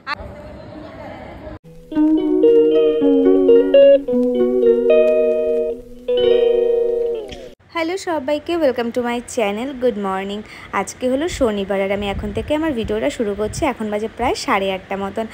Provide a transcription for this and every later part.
Hello সবাইকে, welcome to my channel. Good morning. আজকে হলো শনিবার আর আমি এখন থেকে আমার ভিডিওটা শুরু করছি। এখন বাজে প্রায় 8:30 মতন।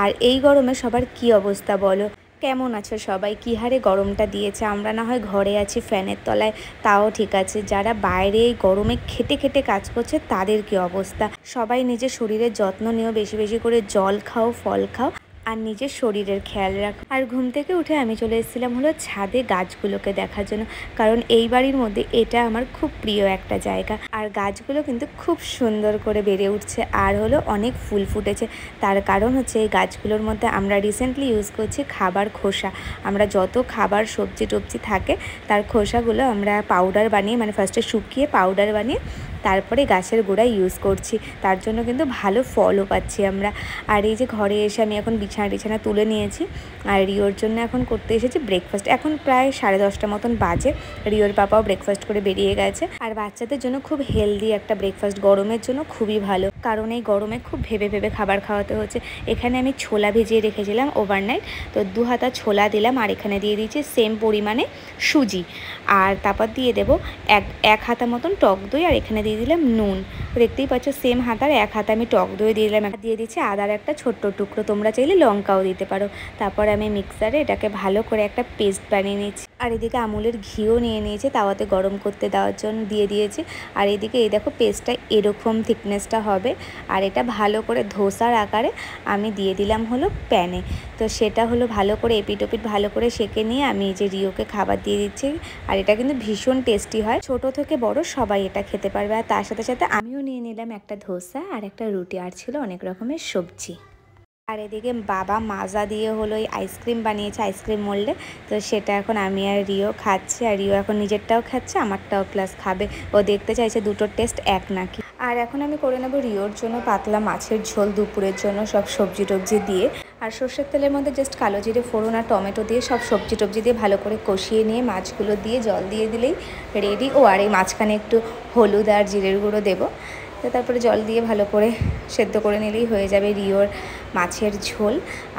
আর এই গরমে সবার কি অবস্থা বলো? কেমন আছো সবাই? কী হারে গরমটা দিয়েছে। আমরা না হয় ঘরে আছি ফ্যানের তলায়, তাও ঠিক আছে। যারা বাইরে এই গরমে খেটে খেটে কাজ করছে তাদের কি অবস্থা। সবাই নিজের শরীরের যত্ন নিও, বেশি বেশি করে জল খাও, ফল খাও, আর নিজের শরীরের খেয়াল রাখো। আর ঘুম থেকে উঠে আমি চলে এসেছিলাম হলো ছাদে গাছগুলোকে দেখার জন্য, কারণ এই বাড়ির মধ্যে এটা আমার খুব প্রিয় একটা জায়গা। আর গাছগুলো কিন্তু খুব সুন্দর করে বেড়ে উঠছে আর হলো অনেক ফুল ফুটেছে। তার কারণ হচ্ছে এই গাছগুলোর মধ্যে আমরা রিসেন্টলি ইউজ করছি খাবার খোসা। আমরা যত খাবার সবজি টবজি থাকে তার খোসাগুলো আমরা পাউডার বানিয়ে, মানে ফার্স্টে শুকিয়ে পাউডার বানিয়ে তারপরে গাছের গোড়ায় ইউজ করছি। তার জন্য কিন্তু ভালো ফলও পাচ্ছি আমরা। আর এই যে ঘরে এসে আমি এখন বিছানা তুলে নিয়েছি আর রিওর জন্য এখন করতে এসেছি ব্রেকফাস্ট। এখন প্রায় 10:30 মতন বাজে। রিওর পাপাও ব্রেকফাস্ট করে বেরিয়ে গেছে। আর বাচ্চাদের জন্য খুব হেলদি একটা ব্রেকফাস্ট, গরমের জন্য খুবই ভালো, কারণ এই গরমে খুব ভেবে ভেবে খাবার খাওয়াতে হচ্ছে। এখানে আমি ছোলা ভিজিয়ে রেখেছিলাম ওভারনাইট, তো 2 হাতা ছোলা দিলাম আর এখানে দিয়ে দিয়েছি সেম পরিমাণে সুজি। আর তারপর দিয়ে দেবো এক হাতা মতন টক দই, আর এখানে দিয়ে দিলাম নুন। দেখতেই পাচ্ছ সেম হাতার 1 হাতা আমি টক দই দিয়ে দিলাম। দিয়ে দিচ্ছি আদার একটা ছোট্ট টুকরো, তোমরা চাইলে লঙ্কাও দিতে পারো। তারপর আমি মিক্সারে এটাকে ভালো করে একটা পেস্ট বানিয়ে নিচ্ছি। আর এদিকে আমুলের ঘিও নিয়ে নিয়েছি, তাওয়াতে গরম করতে দেওয়ার জন্য দিয়ে দিয়েছি। আর এদিকে এই দেখো পেস্টটা এরকম থিকনেসটা হবে। আর এটা ভালো করে ধোসার আকারে আমি দিয়ে দিলাম হলো প্যানে। তো সেটা হলো ভালো করে এপিট ওপিট ভালো করে সেঁকে নিয়ে আমি এই যে রিওকে খাবার দিয়ে দিচ্ছি। আর এটা কিন্তু ভীষণ টেস্টি হয়, ছোট থেকে বড় সবাই এটা খেতে পারবে। আর তার সাথে সাথে আমিও নিয়ে নিলাম একটা ধোসা আর একটা রুটি, আর ছিল অনেক রকমের সবজি। আর এদিকে বাবা মাজা দিয়ে হলো এই আইসক্রিম বানিয়েছে আইসক্রিম মোল্ডে, তো সেটা এখন আমি আর রিও খাচ্ছি। আর রিও এখন নিজেরটাও খাচ্ছে, আমারটাও প্লাস খাবে। ও দেখতে চাইছে দুটোর টেস্ট এক নাকি। আর এখন আমি করে নেব রিওর জন্য পাতলা মাছের ঝোল দুপুরের জন্য, সব সবজি টবজি দিয়ে। আর সর্ষের তেলের মধ্যে জাস্ট কালো জিরে ফোড়ন আর টমেটো দিয়ে সব সবজি টবজি দিয়ে ভালো করে কষিয়ে নিয়ে মাছগুলো দিয়ে জল দিয়ে দিলেই রেডি। ও আর এই মাঝখানে একটু হলুদ আর জিরের গুঁড়ো দেবো। তো তারপরে জল দিয়ে ভালো করে সেদ্ধ করে নিলেই হয়ে যাবে রিওর মাছের ঝোল।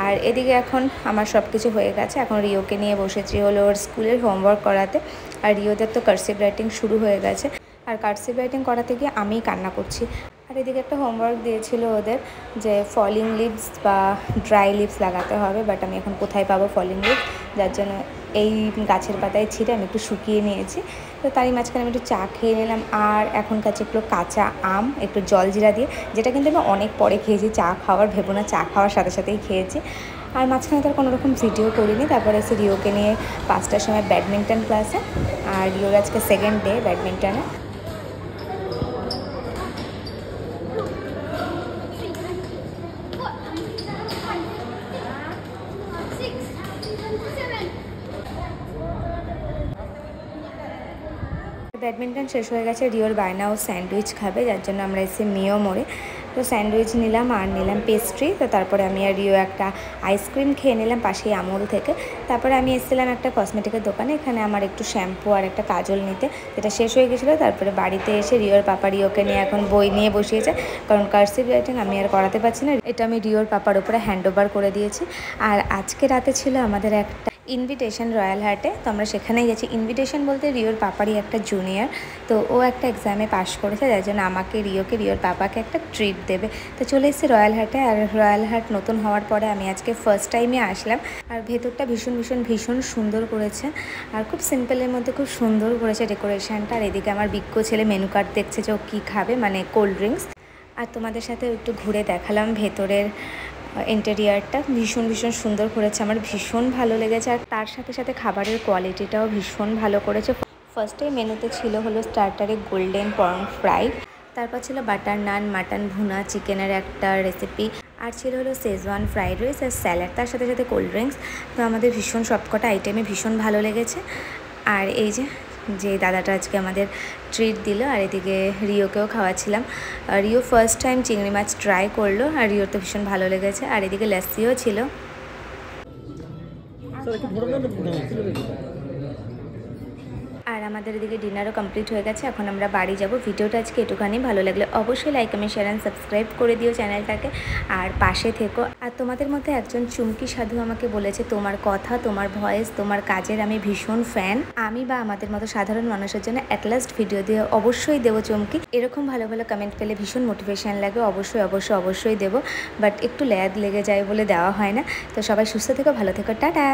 আর এদিকে এখন আমার সব কিছু হয়ে গেছে। এখন রিওকে নিয়ে বসেছি হলো ওর স্কুলের হোমওয়ার্ক করাতে। আর রিওদের তো কার্সিভ রাইটিং শুরু হয়ে গেছে, আর কার্সিভ রাইটিং করাতে গিয়ে আমিই কান্না করছি। আর এদিকে একটা হোমওয়ার্ক দিয়েছিল ওদের যে ফলিং লিভস বা ড্রাই লিভস লাগাতে হবে, বাট আমি এখন কোথায় পাবো ফলিং লিভস, যার জন্য এই গাছের পাতায় ছিঁড়ে আমি একটু শুকিয়ে নিয়েছি। তো তারই মাঝখানে আমি একটু চা খেয়ে নিলাম। আর এখন কাছে একটু কাঁচা আম একটু জলজিরা দিয়ে, যেটা কিন্তু আমি অনেক পরে খেয়েছি, চা খাওয়ার ভেবো না, চা খাওয়ার সাথে সাথেই খেয়েছি। আর মাঝখানে তার কোনো রকম ভিডিও করিনি। তারপরে এসে রিওকে নিয়ে 5টার সময় ব্যাডমিন্টন ক্লাসে। আর রিওর আজকে সেকেন্ড ডে ব্যাডমিন্টনে। ব্যাডমিন্টন শেষ হয়ে গেছে, রিওর বায়না ও স্যান্ডউইচ খাবে, যার জন্য আমরা এসে মেয়েও মোড়ে। তো স্যান্ডউইচ নিলাম আর নিলাম পেস্ট্রি। তো তারপরে আমি আর রিও একটা আইসক্রিম খেয়ে নিলাম পাশেই আমুল থেকে। তারপরে আমি এসেছিলাম একটা কসমেটিকের দোকানে, এখানে আমার একটু শ্যাম্পু আর একটা কাজল নিতে, যেটা শেষ হয়ে গেছিলো। তারপরে বাড়িতে এসে রিওর পাপা রিওকে নিয়ে এখন বই নিয়ে বসিয়েছে, কারণ কার্সিভ রাইটিং আমি আর করাতে পারছি না। এটা আমি রিওর পাপার উপরে হ্যান্ড ওভার করে দিয়েছি। আর আজকে রাতে ছিল আমাদের একটা ইনভিটেশন রয়্যাল হার্টে, তো আমরা সেখানেই গেছি। ইনভিটেশন বলতে রিওর পাপারই একটা জুনিয়র, তো ও একটা এক্সামে পাশ করেছে, যার জন্য আমাকে রিওর পাপাকে একটা ট্রিট দেবে। তো চলে এসেছি রয়্যাল হার্টে। আর রয়্যাল হার্ট নতুন হওয়ার পরে আমি আজকে ফার্স্ট টাইমে আসলাম। আর ভেতরটা ভীষণ সুন্দর করেছে, আর খুব সিম্পলের মধ্যে খুব সুন্দর করেছে ডেকোরেশনটা। আর এদিকে আমার বিজ্ঞ ছেলে মেনু কার্ড দেখছে যে ও কী খাবে, মানে কোল্ড ড্রিঙ্কস। আর তোমাদের সাথে একটু ঘুরে দেখালাম ভেতরের ইন্টেরিয়ারটা। ভীষণ সুন্দর করেছে, আমার ভীষণ ভালো লেগেছে। আর তার সাথে সাথে খাবারের কোয়ালিটিটাও ভীষণ ভালো করেছে। ফার্স্টে মেনুতে ছিল হলো স্টার্টারে গোল্ডেন প্রন ফ্রাই, তারপর ছিল বাটার নান, মাটন ভুনা, চিকেনের একটা রেসিপি, আর ছিল হলো শেজওয়ান ফ্রাইড রাইস আর স্যালাড, তার সাথে সাথে কোল্ড ড্রিঙ্কস। তো আমাদের ভীষণ সবকটা আইটেমে ভীষণ ভালো লেগেছে। আর এই যে দাদাটা আজকে আমাদের ট্রিট দিল। আর এদিকে রিওকেও খাওয়াচ্ছিলাম। রিও ফার্স্ট টাইম চিংড়ি মাছ ট্রাই করলো, আর রিওর তো ভীষণ ভালো লেগেছে। আর এদিকে লাস্সিও ছিল। আর আমাদের এদিকে ডিনারও কমপ্লিট হয়ে গেছে, এখন আমরা বাড়ি যাব। ভিডিওটা আজকে একটুখানি ভালো লাগলে অবশ্যই like comment share and subscribe করে দিও চ্যানেলটাকে, আর পাশে থেকো। আর তোমাদের মধ্যে একজন চুমকি সাধু আমাকে বলেছে তোমার কথা, তোমার ভয়েস, তোমার কাজের আমি ভীষণ ফ্যান। আমি বা আমাদের মতো সাধারণ মানুষের জন্য অ্যাটলাস্ট ভিডিও দিয়ে অবশ্যই দেবো চুমকি। এরকম ভালো ভালো কমেন্ট পেলে ভীষণ মোটিভেশন লাগে, অবশ্যই দেবো, বাট একটু ল্যাগ লেগে যায় বলে দেওয়া হয় না। তো সবাই সুস্থ থেকো, ভালো থেকো, টাটা।